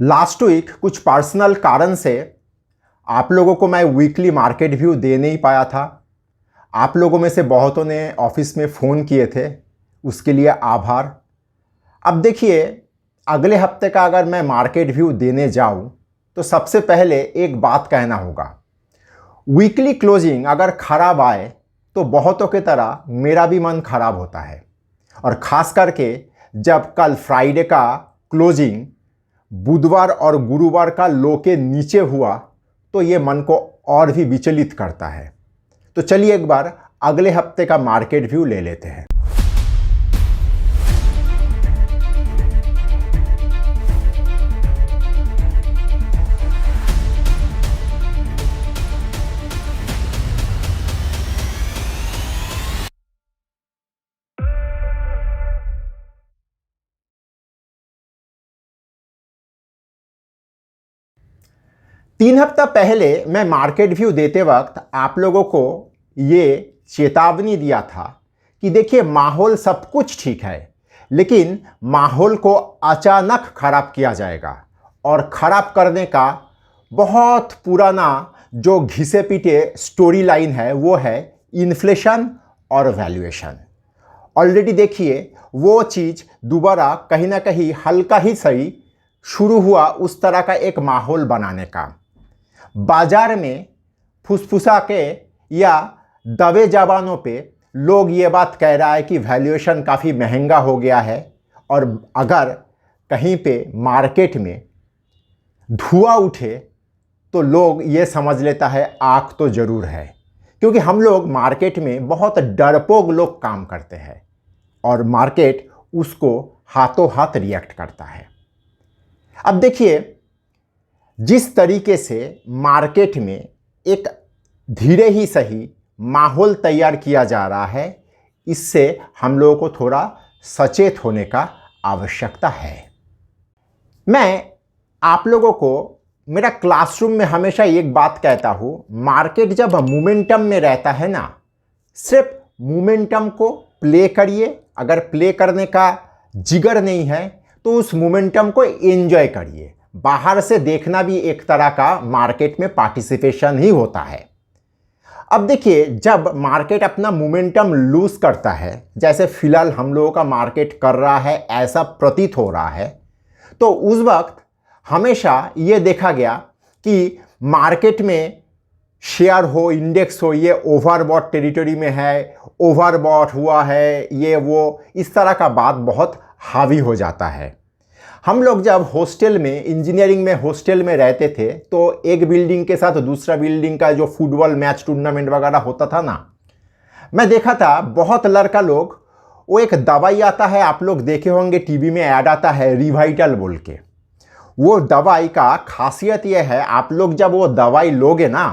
Last week कुछ personal कारण से आप लोगों को मैं वीकली मार्केट व्यू दे नहीं पाया था। आप लोगों में से बहुतों ने ऑफिस में फ़ोन किए थे, उसके लिए आभार। अब देखिए, अगले हफ्ते का अगर मैं मार्केट व्यू देने जाऊं तो सबसे पहले एक बात कहना होगा। वीकली क्लोजिंग अगर ख़राब आए तो बहुतों की तरह मेरा भी मन ख़राब होता है, और ख़ास करके जब कल फ्राइडे का क्लोजिंग बुधवार और गुरुवार का लो के नीचे हुआ तो ये मन को और भी विचलित करता है। तो चलिए एक बार अगले हफ्ते का मार्केट व्यू ले लेते हैं। तीन हफ्ता पहले मैं मार्केट व्यू देते वक्त आप लोगों को ये चेतावनी दिया था कि देखिए, माहौल सब कुछ ठीक है, लेकिन माहौल को अचानक खराब किया जाएगा, और खराब करने का बहुत पुराना जो घिसे पीटे स्टोरी लाइन है वो है इन्फ्लेशन और वैल्यूएशन। ऑलरेडी देखिए, वो चीज़ दोबारा कहीं ना कहीं हल्का ही सही शुरू हुआ उस तरह का एक माहौल बनाने का। बाजार में फुसफुसा के या दबे जबानों पे लोग ये बात कह रहा है कि वैल्यूएशन काफ़ी महंगा हो गया है, और अगर कहीं पे मार्केट में धुआं उठे तो लोग ये समझ लेता है आग तो ज़रूर है, क्योंकि हम लोग मार्केट में बहुत डरपोक लोग काम करते हैं और मार्केट उसको हाथों हाथ रिएक्ट करता है। अब देखिए, जिस तरीके से मार्केट में एक धीरे ही सही माहौल तैयार किया जा रहा है, इससे हम लोगों को थोड़ा सचेत होने का आवश्यकता है। मैं आप लोगों को मेरा क्लासरूम में हमेशा एक बात कहता हूँ, मार्केट जब मोमेंटम में रहता है ना, सिर्फ मोमेंटम को प्ले करिए। अगर प्ले करने का जिगर नहीं है तो उस मोमेंटम को एंजॉय करिए। बाहर से देखना भी एक तरह का मार्केट में पार्टिसिपेशन ही होता है। अब देखिए, जब मार्केट अपना मोमेंटम लूज करता है, जैसे फिलहाल हम लोगों का मार्केट कर रहा है ऐसा प्रतीत हो रहा है, तो उस वक्त हमेशा ये देखा गया कि मार्केट में शेयर हो, इंडेक्स हो, ये ओवरबॉट टेरिटरी में है, ओवरबॉट हुआ है, ये वो, इस तरह का बात बहुत हावी हो जाता है। हम लोग जब हॉस्टल में, इंजीनियरिंग में हॉस्टल में रहते थे, तो एक बिल्डिंग के साथ दूसरा बिल्डिंग का जो फुटबॉल मैच टूर्नामेंट वगैरह होता था ना, मैं देखा था बहुत लड़का लोग, वो एक दवाई आता है, आप लोग देखे होंगे टीवी में ऐड आता है रिवाइटल बोल के। वो दवाई का खासियत ये है, आप लोग जब वो दवाई लोगे ना,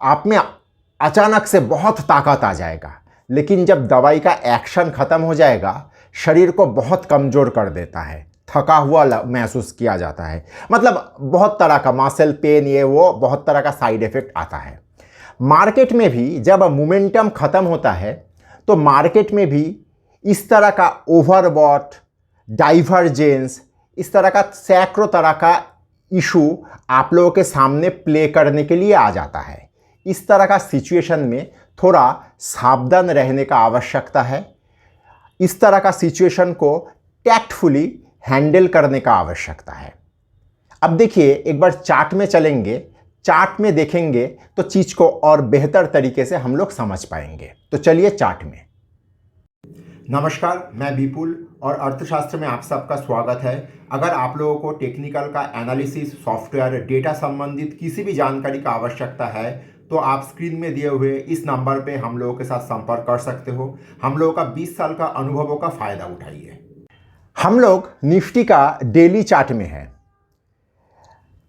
आप में अचानक से बहुत ताकत आ जाएगा, लेकिन जब दवाई का एक्शन ख़त्म हो जाएगा, शरीर को बहुत कमज़ोर कर देता है, थका हुआ महसूस किया जाता है। मतलब बहुत तरह का मसल पेन, ये वो बहुत तरह का साइड इफ़ेक्ट आता है। मार्केट में भी जब मोमेंटम ख़त्म होता है तो मार्केट में भी इस तरह का ओवरबॉट, डाइवर्जेंस, इस तरह का सैकड़ों तरह का इशू आप लोगों के सामने प्ले करने के लिए आ जाता है। इस तरह का सिचुएशन में थोड़ा सावधान रहने का आवश्यकता है। इस तरह का सिचुएशन को टैक्टफुली हैंडल करने का आवश्यकता है। अब देखिए, एक बार चार्ट में चलेंगे, चार्ट में देखेंगे तो चीज़ को और बेहतर तरीके से हम लोग समझ पाएंगे। तो चलिए चार्ट में। नमस्कार, मैं विपुल और अर्थशास्त्र में आप सबका स्वागत है। अगर आप लोगों को टेक्निकल का एनालिसिस, सॉफ्टवेयर, डेटा संबंधित किसी भी जानकारी का आवश्यकता है तो आप स्क्रीन में दिए हुए इस नंबर पे हम लोगों के साथ संपर्क कर सकते हो। हम लोगों का 20 साल का अनुभवों का फ़ायदा उठाइए। हम लोग निफ्टी का डेली चार्ट में है।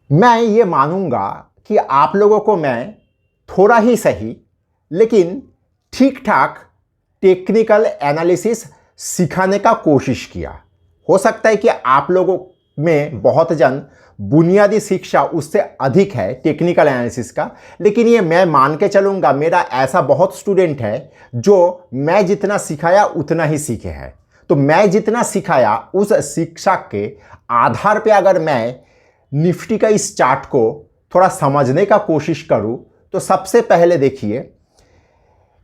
मैं ये मानूंगा कि आप लोगों को मैं थोड़ा ही सही लेकिन ठीक ठाक टेक्निकल एनालिसिस सिखाने का कोशिश किया। हो सकता है कि आप लोगों में बहुत जन बुनियादी शिक्षा उससे अधिक है टेक्निकल एनालिसिस का, लेकिन ये मैं मान के चलूँगा, मेरा ऐसा बहुत स्टूडेंट है जो मैं जितना सिखाया उतना ही सीखे हैं। तो मैं जितना सिखाया उस शिक्षा के आधार पे अगर मैं निफ्टी का इस चार्ट को थोड़ा समझने का कोशिश करूं तो सबसे पहले देखिए,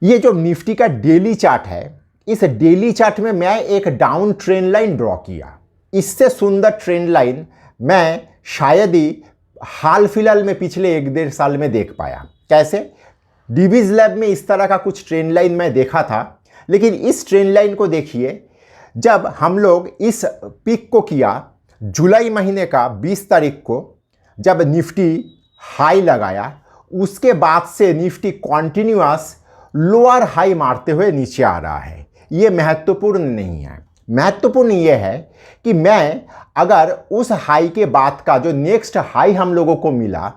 ये जो निफ्टी का डेली चार्ट है, इस डेली चार्ट में मैं एक डाउन ट्रेंड लाइन ड्रॉ किया। इससे सुंदर ट्रेंड लाइन मैं शायद ही हाल फिलहाल में पिछले 1-1.5 साल में देख पाया। कैसे? डीबीज लैब में इस तरह का कुछ ट्रेंड लाइन मैं देखा था, लेकिन इस ट्रेंड लाइन को देखिए, जब हम लोग इस पीक को किया जुलाई महीने का 20 तारीख को, जब निफ्टी हाई लगाया, उसके बाद से निफ्टी कॉन्टिन्यूअस लोअर हाई मारते हुए नीचे आ रहा है। ये महत्वपूर्ण नहीं है। महत्वपूर्ण ये है कि मैं अगर उस हाई के बाद का जो नेक्स्ट हाई हम लोगों को मिला,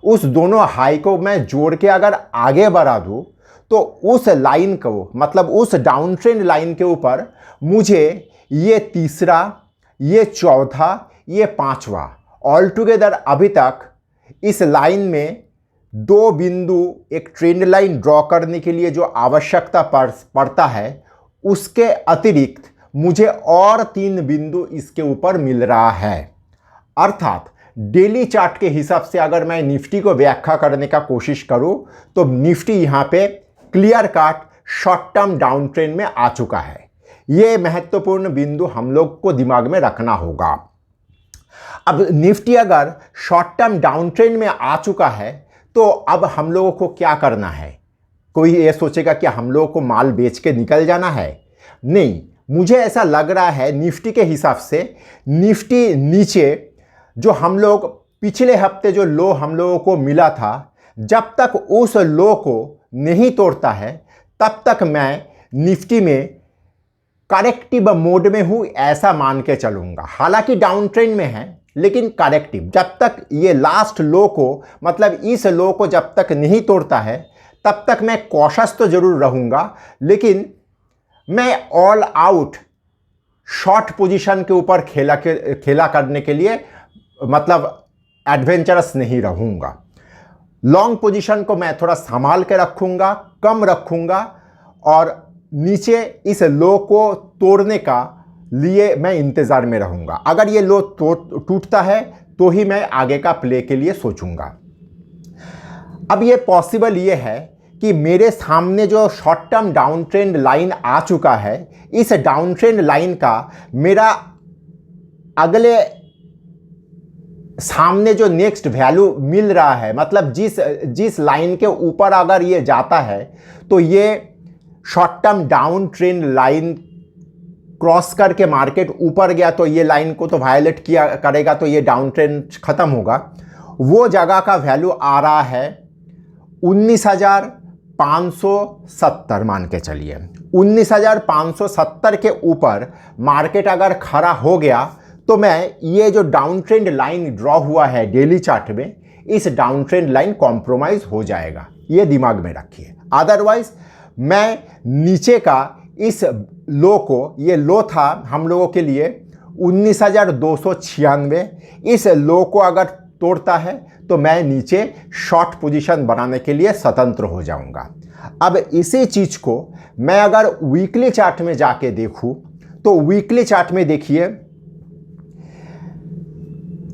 उस दोनों हाई को मैं जोड़ के अगर आगे बढ़ा दूँ तो उस लाइन को, मतलब उस डाउन ट्रेंड लाइन के ऊपर मुझे ये तीसरा, ये चौथा, ये पांचवा, ऑल टुगेदर अभी तक इस लाइन में 2 बिंदु एक ट्रेंड लाइन ड्रॉ करने के लिए जो आवश्यकता पड़ता है, उसके अतिरिक्त मुझे और 3 बिंदु इसके ऊपर मिल रहा है। अर्थात डेली चार्ट के हिसाब से अगर मैं निफ्टी को व्याख्या करने का कोशिश करूं तो निफ्टी यहां पे clear cut short term down trend में आ चुका है। ये महत्वपूर्ण बिंदु हम लोग को दिमाग में रखना होगा। अब निफ्टी अगर शॉर्ट टर्म डाउन ट्रेंड में आ चुका है तो अब हम लोगों को क्या करना है? कोई ये सोचेगा कि हम लोगों को माल बेच के निकल जाना है। नहीं, मुझे ऐसा लग रहा है निफ्टी के हिसाब से निफ्टी नीचे जो हम लोग पिछले हफ्ते जो लो हम लोगों को मिला था, जब तक उस लो को नहीं तोड़ता है तब तक मैं निफ्टी में करेक्टिव मोड में हूं, ऐसा मान के चलूंगा। हालांकि डाउन ट्रेंड में है लेकिन करेक्टिव। जब तक ये लास्ट लो को, मतलब इस लो को जब तक नहीं तोड़ता है तब तक मैं कॉशस तो जरूर रहूंगा, लेकिन मैं ऑल आउट शॉर्ट पोजीशन के ऊपर खेला करने के लिए, मतलब एडवेंचरस नहीं रहूंगा। लॉन्ग पोजीशन को मैं थोड़ा संभाल के रखूंगा, कम रखूंगा, और नीचे इस लो को तोड़ने का लिए मैं इंतज़ार में रहूंगा। अगर ये लो टूटता है तो ही मैं आगे का प्ले के लिए सोचूंगा। अब ये पॉसिबल ये है कि मेरे सामने जो short term down trend line आ चुका है, इस डाउन ट्रेंड लाइन का मेरा अगले सामने जो नेक्स्ट वैल्यू मिल रहा है, मतलब जिस लाइन के ऊपर अगर ये जाता है तो ये short term down trend line cross करके मार्केट ऊपर गया तो ये लाइन को तो वायलेट किया करेगा, तो ये डाउन ट्रेंड खत्म होगा। वो जगह का वैल्यू आ रहा है 19,570 मान के चलिए। 19,570 के ऊपर मार्केट अगर खड़ा हो गया तो मैं ये जो डाउन ट्रेंड लाइन ड्रॉ हुआ है डेली चार्ट में, इस डाउन ट्रेंड लाइन कॉम्प्रोमाइज हो जाएगा। ये दिमाग में रखिए। अदरवाइज मैं नीचे का इस लो को, ये लो था हम लोगों के लिए 19,296, इस लो को अगर तोड़ता है तो मैं नीचे शॉर्ट पोजीशन बनाने के लिए स्वतंत्र हो जाऊंगा। अब इसी चीज को मैं अगर वीकली चार्ट में जाके देखूं तो वीकली चार्ट में देखिए,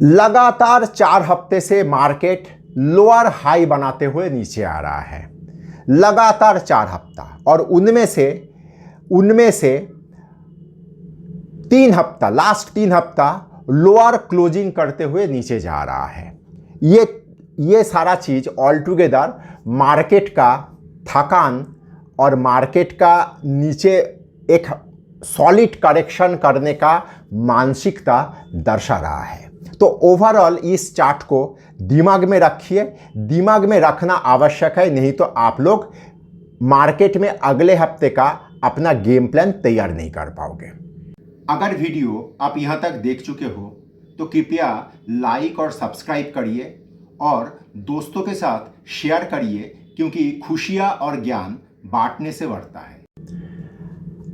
लगातार 4 हफ्ते से मार्केट लोअर हाई बनाते हुए नीचे आ रहा है। लगातार 4 हफ्ता, और उनमें से 3 हफ्ता, लास्ट 3 हफ्ता लोअर क्लोजिंग करते हुए नीचे जा रहा है। ये सारा चीज ऑल टुगेदर मार्केट का थकान और मार्केट का नीचे एक सॉलिड करेक्शन करने का मानसिकता दर्शा रहा है। तो ओवरऑल इस चार्ट को दिमाग में रखिए। दिमाग में रखना आवश्यक है, नहीं तो आप लोग मार्केट में अगले हफ्ते का अपना गेम प्लान तैयार नहीं कर पाओगे। अगर वीडियो आप यहाँ तक देख चुके हो तो कृपया लाइक और सब्सक्राइब करिए और दोस्तों के साथ शेयर करिए, क्योंकि खुशियाँ और ज्ञान बांटने से बढ़ता है।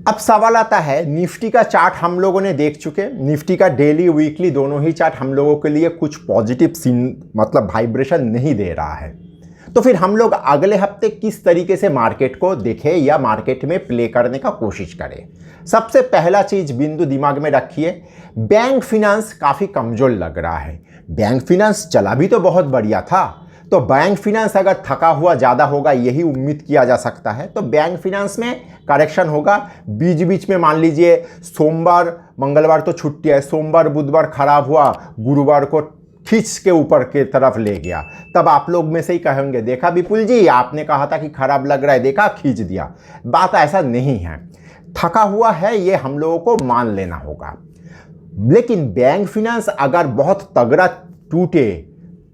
अब सवाल आता है, निफ्टी का चार्ट हम लोगों ने देख चुके। निफ्टी का डेली वीकली दोनों ही चार्ट हम लोगों के लिए कुछ पॉजिटिव मतलब वाइब्रेशन नहीं दे रहा है। तो फिर हम लोग अगले हफ्ते किस तरीके से मार्केट को देखें या मार्केट में प्ले करने का कोशिश करें? सबसे पहला चीज बिंदु दिमाग में रखिए, बैंक फिनेंस काफ़ी कमज़ोर लग रहा है। बैंक फिनांस चला भी तो बहुत बढ़िया था। तो बैंक फिनांस अगर थका हुआ ज़्यादा होगा, यही उम्मीद किया जा सकता है, तो बैंक फिनांस में करेक्शन होगा। बीच बीच में मान लीजिए सोमवार मंगलवार तो छुट्टी है, सोमवार बुधवार खराब हुआ, गुरुवार को खींच के ऊपर के तरफ ले गया, तब आप लोग में से ही कहेंगे देखा विपुल जी आपने कहा था कि खराब लग रहा है, देखा खींच दिया। बात ऐसा नहीं है, थका हुआ है ये हम लोगों को मान लेना होगा। लेकिन बैंक फिनांस अगर बहुत तगड़ा टूटे,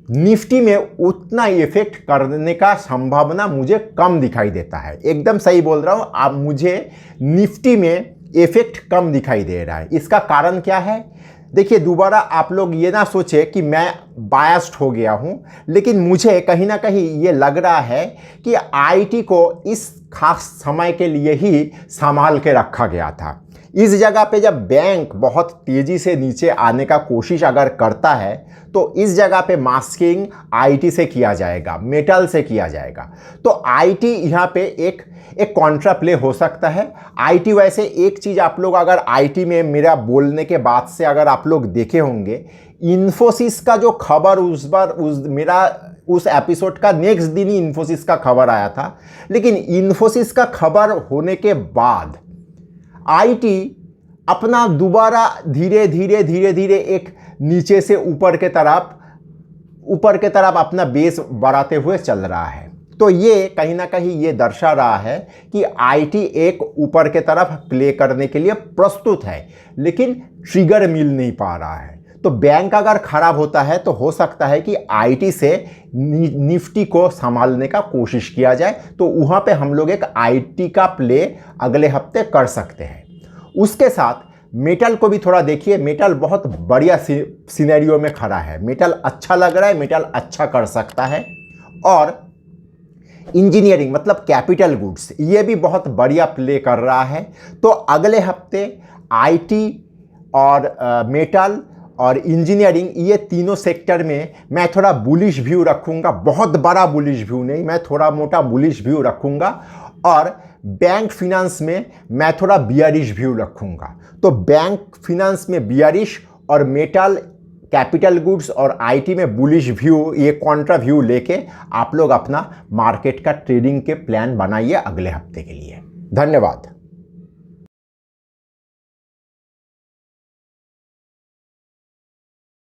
निफ्टी में उतना इफेक्ट करने का संभावना मुझे कम दिखाई देता है। एकदम सही बोल रहा हूं, अब मुझे निफ्टी में इफेक्ट कम दिखाई दे रहा है। इसका कारण क्या है? देखिए, दोबारा आप लोग ये ना सोचे कि मैं बायस्ड हो गया हूं, लेकिन मुझे कहीं ना कहीं ये लग रहा है कि आईटी को इस खास समय के लिए ही संभाल के रखा गया था। इस जगह पे जब बैंक बहुत तेजी से नीचे आने का कोशिश अगर करता है, तो इस जगह पे मास्किंग आईटी से किया जाएगा, मेटल से किया जाएगा। तो आईटी यहाँ पे एक कॉन्ट्रा प्ले हो सकता है। आईटी वैसे एक चीज़ आप लोग अगर आईटी में मेरा बोलने के बाद से अगर आप लोग देखे होंगे, इन्फोसिस का जो खबर उस एपिसोड का नेक्स्ट दिन ही इन्फोसिस का खबर आया था, लेकिन इन्फोसिस का खबर होने के बाद आईटी अपना दोबारा धीरे धीरे एक नीचे से ऊपर के तरफ अपना बेस बढ़ाते हुए चल रहा है। तो ये कहीं ना कहीं ये दर्शा रहा है कि आईटी एक ऊपर के तरफ प्ले करने के लिए प्रस्तुत है, लेकिन ट्रिगर मिल नहीं पा रहा है। तो बैंक अगर खराब होता है तो हो सकता है कि आईटी से निफ्टी को संभालने का कोशिश किया जाए, तो वहाँ पे हम लोग एक आईटी का प्ले अगले हफ्ते कर सकते हैं। उसके साथ मेटल को भी थोड़ा देखिए, मेटल बहुत बढ़िया सिनेरियो में खड़ा है, मेटल अच्छा लग रहा है, मेटल अच्छा कर सकता है। और इंजीनियरिंग मतलब कैपिटल गुड्स, ये भी बहुत बढ़िया प्ले कर रहा है। तो अगले हफ्ते आईटी और मेटल और इंजीनियरिंग, ये तीनों सेक्टर में मैं थोड़ा बुलिश व्यू रखूँगा। बहुत बड़ा बुलिश व्यू नहीं, मैं थोड़ा मोटा बुलिश व्यू रखूँगा। और बैंक फिनांस में मैं थोड़ा बियरिश व्यू रखूँगा। तो बैंक फिनांस में बियरिश और मेटल, कैपिटल गुड्स और आईटी में बुलिश व्यू, ये कॉन्ट्रा व्यू लेके आप लोग अपना मार्केट का ट्रेडिंग के प्लान बनाइए अगले हफ्ते के लिए। धन्यवाद।